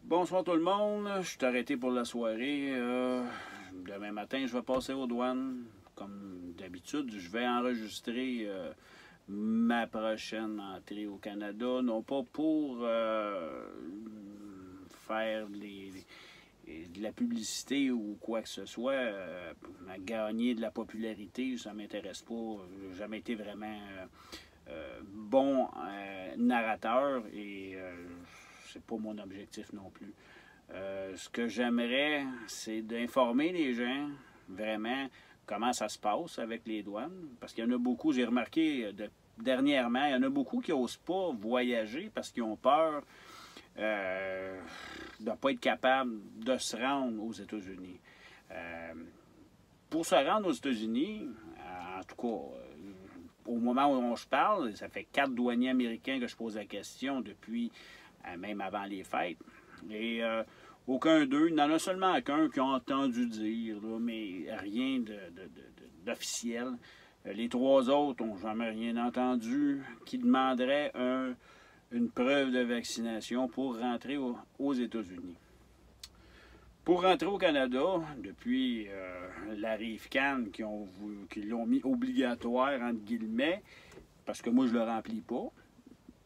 Bonsoir tout le monde, je suis arrêté pour la soirée. Demain matin, je vais passer aux douanes. Comme d'habitude, je vais enregistrer ma prochaine entrée au Canada. Non pas pour faire de la publicité ou quoi que ce soit, gagner de la popularité, ça ne m'intéresse pas. Je n'ai jamais été vraiment bon narrateur et c'est pas mon objectif non plus. Ce que j'aimerais, c'est d'informer les gens vraiment comment ça se passe avec les douanes. Parce qu'il y en a beaucoup, j'ai remarqué dernièrement, il y en a beaucoup qui n'osent pas voyager parce qu'ils ont peur de ne pas être capable de se rendre aux États-Unis. Pour se rendre aux États-Unis, en tout cas, au moment où on se parle, ça fait 4 douaniers américains que je pose la question depuis même avant les fêtes. Et aucun d'eux, il y en a seulement qu'un qui a entendu dire, là, mais rien d'officiel. Les 3 autres n'ont jamais rien entendu qui demanderait une preuve de vaccination pour rentrer aux États-Unis. Pour rentrer au Canada, depuis la Rive-Can qui l'ont mis obligatoire, entre guillemets, parce que moi, je ne le remplis pas.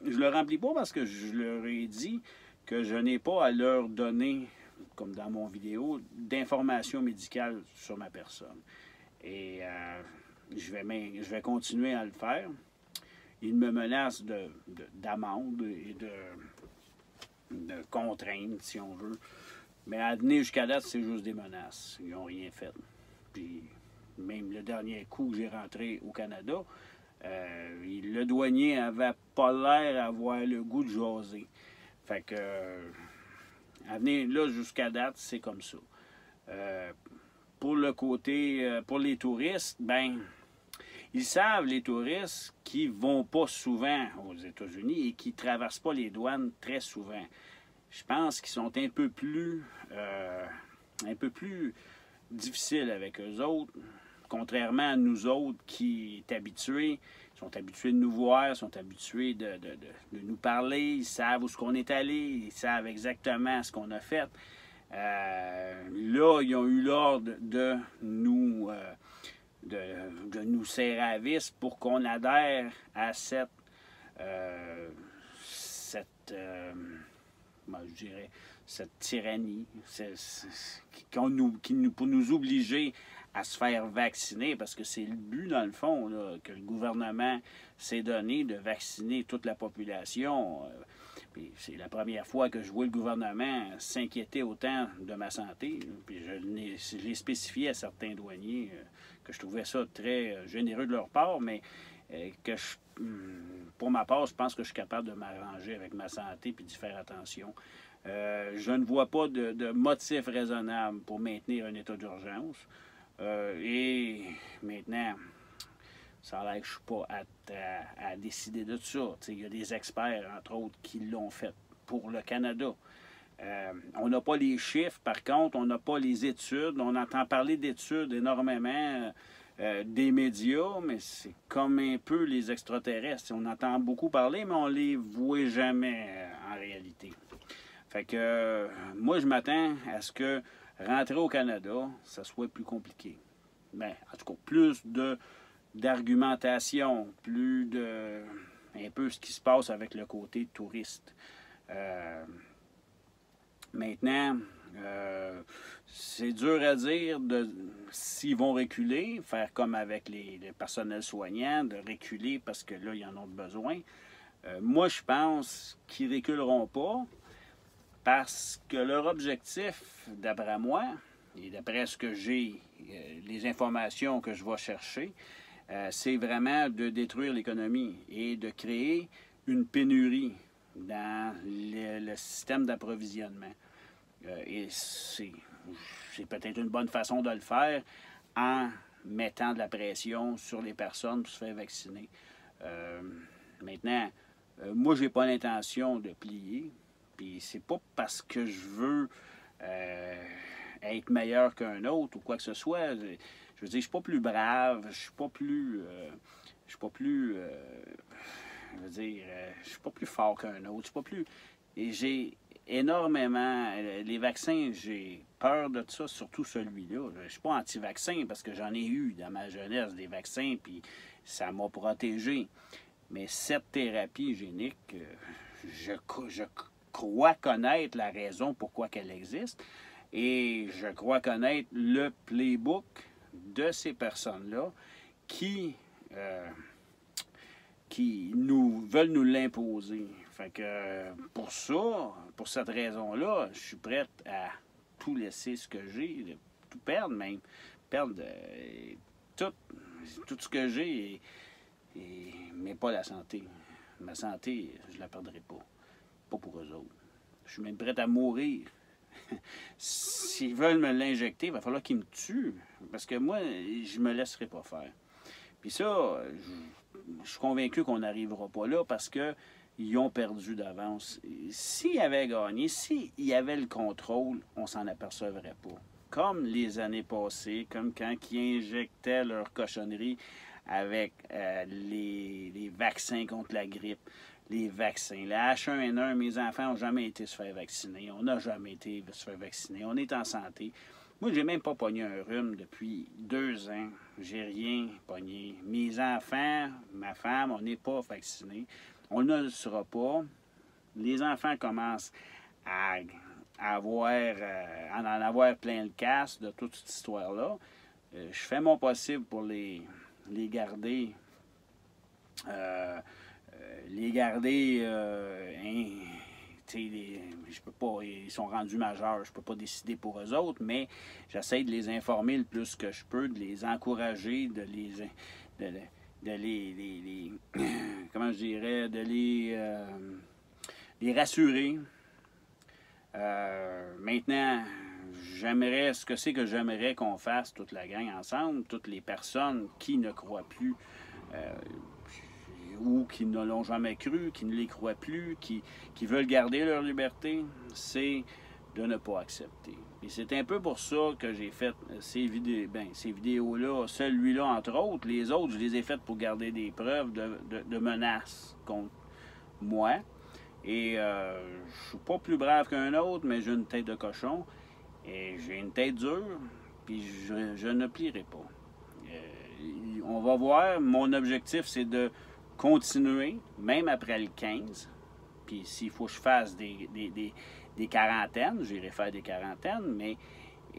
Je ne le remplis pas parce que je leur ai dit que je n'ai pas à leur donner, comme dans mon vidéo, d'informations médicales sur ma personne. Et je vais continuer à le faire. Ils me menacent d'amende et de contraintes, si on veut. Mais à venir jusqu'à date, c'est juste des menaces. Ils n'ont rien fait. Puis, même le dernier coup que j'ai rentré au Canada, le douanier avait pas l'air d'avoir le goût de jaser. Fait que, à venir là, jusqu'à date, c'est comme ça. Pour le côté, pour les touristes, ben, ils savent, les touristes, qui vont pas souvent aux États-Unis et qui traversent pas les douanes très souvent. Je pense qu'ils sont un peu plus difficiles avec eux autres, contrairement à nous autres qui sont habitués de nous voir, sont habitués de nous parler, ils savent où est-ce qu'on est allé, ils savent exactement ce qu'on a fait. Là, ils ont eu l'ordre de nous serrer à vis pour qu'on adhère à cette tyrannie, pour nous obliger à se faire vacciner, parce que c'est le but, dans le fond, là, que le gouvernement s'est donné, de vacciner toute la population. C'est la première fois que je vois le gouvernement s'inquiéter autant de ma santé. Puis je l'ai spécifié à certains douaniers que je trouvais ça très généreux de leur part, mais pour ma part, je pense que je suis capable de m'arranger avec ma santé et d'y faire attention. Je ne vois pas de motif raisonnable pour maintenir un état d'urgence. Et maintenant, ça a l'air que je ne suis pas à décider de ça. Il y a des experts, entre autres, qui l'ont fait pour le Canada. On n'a pas les chiffres, par contre, on n'a pas les études. On entend parler d'études énormément des médias, mais c'est comme un peu les extraterrestres. On entend beaucoup parler, mais on ne les voit jamais en réalité. Fait que moi, je m'attends à ce que rentrer au Canada, ça soit plus compliqué. Ben, en tout cas, plus d'argumentation, un peu ce qui se passe avec le côté touriste. Maintenant, c'est dur à dire s'ils vont reculer, faire comme avec les personnels soignants, de reculer parce que là, ils en ont besoin. Moi, je pense qu'ils ne reculeront pas parce que leur objectif, d'après moi, et d'après ce que j'ai, les informations que je vais chercher, c'est vraiment de détruire l'économie et de créer une pénurie dans le système d'approvisionnement. Et c'est peut-être une bonne façon de le faire en mettant de la pression sur les personnes pour se faire vacciner. Maintenant, moi, je n'ai pas l'intention de plier. Puis c'est pas parce que je veux être meilleur qu'un autre ou quoi que ce soit. Je veux dire, je suis pas plus brave, je suis pas plus je suis pas plus fort qu'un autre, je suis pas plus. Et énormément. Les vaccins, j'ai peur de ça, surtout celui-là. Je ne suis pas anti-vaccin parce que j'en ai eu dans ma jeunesse des vaccins, puis ça m'a protégé. Mais cette thérapie génique, je crois connaître la raison pourquoi qu'elle existe et je crois connaître le playbook de ces personnes-là qui veulent nous l'imposer. Fait que pour ça, pour cette raison-là, je suis prête à tout laisser ce que j'ai, tout perdre même, perdre tout ce que j'ai, mais pas la santé. Ma santé, je la perdrai pas. Pas pour eux autres. Je suis même prête à mourir. S'ils veulent me l'injecter, il va falloir qu'ils me tuent. Parce que moi, je me laisserai pas faire. Puis ça, je suis convaincu qu'on n'arrivera pas là parce qu'ils ont perdu d'avance. S'ils avaient gagné, s'il y avait le contrôle, on s'en apercevrait pas. Comme les années passées, comme quand ils injectaient leur cochonnerie avec les vaccins contre la grippe, les vaccins. La H1N1, mes enfants n'ont jamais été se faire vacciner. On n'a jamais été se faire vacciner. On est en santé. Moi, j'ai même pas pogné un rhume depuis 2 ans. J'ai rien pogné. Mes enfants, ma femme, on n'est pas vaccinés. On ne le sera pas. Les enfants commencent à en avoir plein le casse de toute cette histoire-là. Je fais mon possible pour les garder. Je peux pas, ils sont rendus majeurs, je peux pas décider pour eux autres, mais j'essaie de les informer le plus que je peux, de les encourager, de les comment je dirais, de les rassurer. Maintenant, ce que c'est que j'aimerais qu'on fasse toute la gang ensemble, toutes les personnes qui ne croient plus ou qui ne l'ont jamais cru, qui ne les croient plus, qui veulent garder leur liberté, c'est de ne pas accepter. Et c'est un peu pour ça que j'ai fait ces vidéos-là, celui-là entre autres. Les autres, je les ai faites pour garder des preuves de menaces contre moi. Et je suis pas plus brave qu'un autre, mais j'ai une tête de cochon. Et j'ai une tête dure, puis je ne plierai pas. On va voir. Mon objectif, c'est de continuer, même après le 15. Puis s'il faut que je fasse des quarantaines, j'irai faire des quarantaines, mais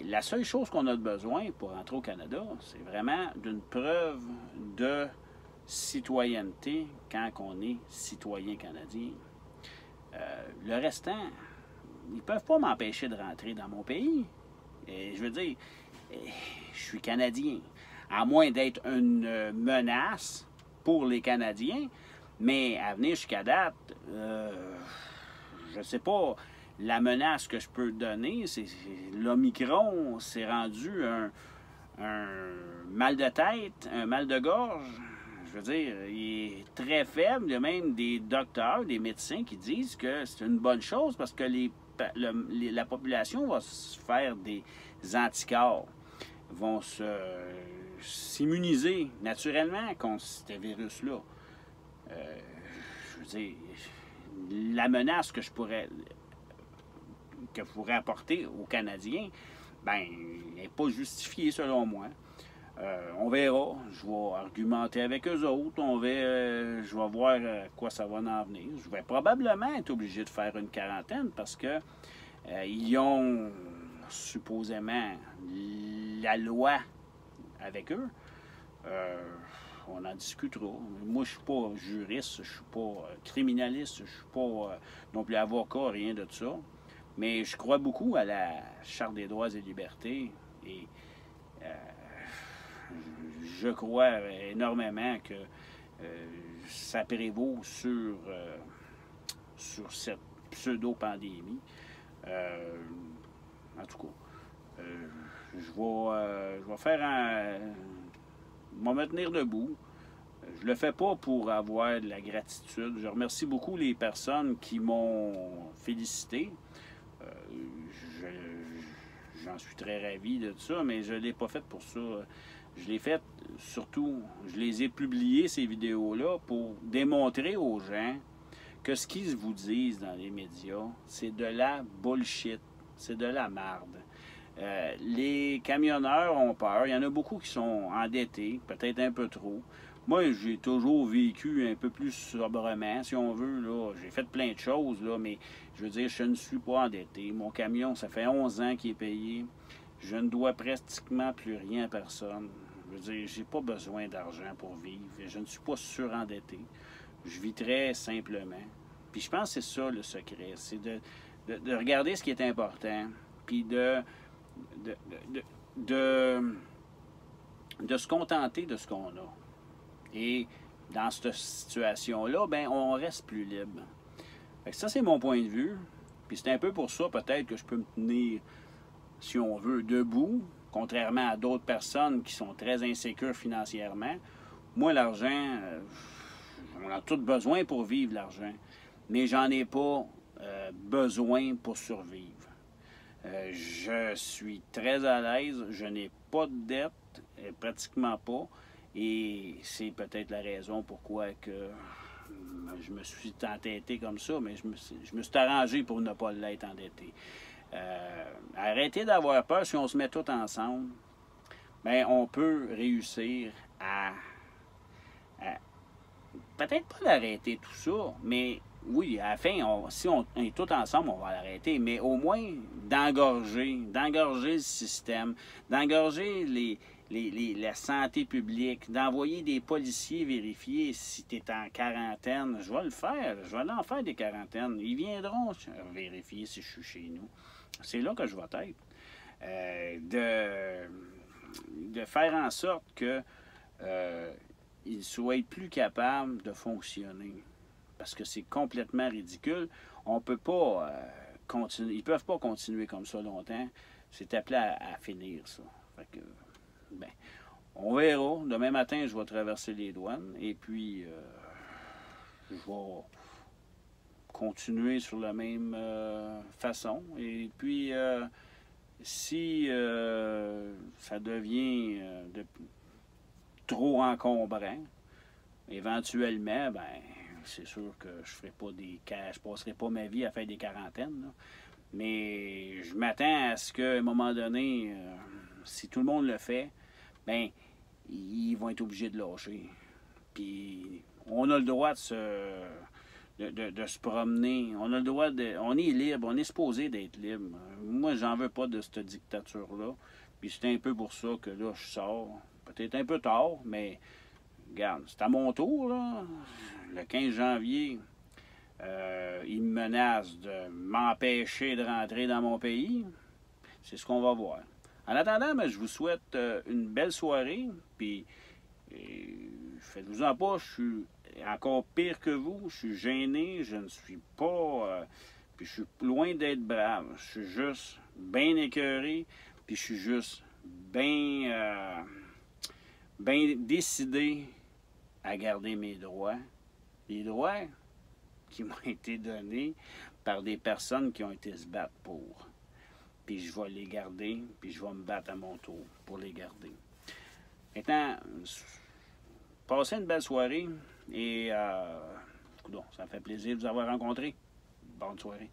la seule chose qu'on a besoin pour rentrer au Canada, c'est vraiment d'une preuve de citoyenneté quand on est citoyen canadien. Le restant, ils ne peuvent pas m'empêcher de rentrer dans mon pays. Et je veux dire, je suis Canadien. À moins d'être une menace pour les Canadiens, mais à venir jusqu'à date, je ne sais pas, la menace que je peux donner, c'est l'Omicron s'est rendu un mal de tête, un mal de gorge. Je veux dire, il est très faible. Il y a même des docteurs, des médecins qui disent que c'est une bonne chose parce que la population va se faire des anticorps, vont s'immuniser naturellement contre ce virus-là. Je veux dire, la menace que je pourrais apporter aux Canadiens, ben, n'est pas justifiée selon moi. On verra. Je vais argumenter avec eux autres. Je vais voir à quoi ça va en venir. Je vais probablement être obligé de faire une quarantaine parce que ils ont supposément la loi avec eux. On en discutera. Moi, je ne suis pas juriste, je ne suis pas criminaliste, je ne suis pas non plus avocat, rien de ça. Mais je crois beaucoup à la Charte des droits et libertés et je crois énormément que ça prévaut sur cette pseudo-pandémie. En tout cas, je vais faire je vais me tenir debout. Je le fais pas pour avoir de la gratitude. Je remercie beaucoup les personnes qui m'ont félicité. J'en suis très ravi de ça, mais je ne l'ai pas fait pour ça. Je l'ai fait surtout, je les ai publiées, ces vidéos-là, pour démontrer aux gens que ce qu'ils vous disent dans les médias, c'est de la bullshit, c'est de la marde. Les camionneurs ont peur. Il y en a beaucoup qui sont endettés, peut-être un peu trop. Moi, j'ai toujours vécu un peu plus sobrement, si on veut. Là. J'ai fait plein de choses, là, mais je veux dire, je ne suis pas endetté. Mon camion, ça fait 11 ans qu'il est payé. Je ne dois pratiquement plus rien à personne. Je veux dire, j'ai pas besoin d'argent pour vivre. Je ne suis pas surendetté. Je vis très simplement. Puis je pense que c'est ça le secret. C'est de regarder ce qui est important, puis de se contenter de ce qu'on a. Et dans cette situation-là, ben on reste plus libre. Fait que ça, c'est mon point de vue. Puis c'est un peu pour ça, peut-être, que je peux me tenir, si on veut, debout, contrairement à d'autres personnes qui sont très insécures financièrement. Moi, l'argent, on a tous besoin pour vivre, l'argent. Mais j'en ai pas besoin pour survivre. Je suis très à l'aise, je n'ai pas de dette, pratiquement pas, et c'est peut-être la raison pourquoi que je me suis entêté comme ça, mais je me suis arrangé pour ne pas l'être endetté. Arrêtez d'avoir peur. Si on se met tous ensemble, bien, on peut réussir à peut-être pas l'arrêter tout ça, mais oui, à la fin, si on est tous ensemble, on va l'arrêter, mais au moins d'engorger le système, d'engorger la santé publique, d'envoyer des policiers vérifier si tu es en quarantaine. Je vais le faire, je vais en faire des quarantaines. Ils viendront vérifier si je suis chez nous. C'est là que je vais être. De faire en sorte que ils soient plus capables de fonctionner. Parce que c'est complètement ridicule. On peut pas continuer. Ils peuvent pas continuer comme ça longtemps. C'est appelé à finir, ça. Fait que, ben, on verra. Demain matin, je vais traverser les douanes. Et puis, je vais continuer sur la même façon. Et puis, si ça devient trop encombrant, éventuellement, ben, c'est sûr que je passerai pas ma vie à faire des quarantaines. Là. Mais je m'attends à ce qu'à un moment donné, si tout le monde le fait, ben, ils vont être obligés de lâcher. Puis, on a le droit de se promener. On a le droit on est libre, on est supposé d'être libre. Moi, j'en veux pas de cette dictature-là. Puis c'est un peu pour ça que là, je sors. Peut-être un peu tard, mais regarde, c'est à mon tour, là. Le 15 janvier, ils me menacent de m'empêcher de rentrer dans mon pays. C'est ce qu'on va voir. En attendant, ben, je vous souhaite une belle soirée. Puis, faites-vous-en pas, je suis encore pire que vous. Je suis gêné, je ne suis pas... puis je suis loin d'être brave. Je suis juste bien écœuré. Puis je suis juste bien décidé à garder mes droits. Les droits qui m'ont été donnés par des personnes qui ont été se battre pour. Puis je vais les garder, puis je vais me battre à mon tour pour les garder. Maintenant, passez une belle soirée et ça me fait plaisir de vous avoir rencontré. Bonne soirée.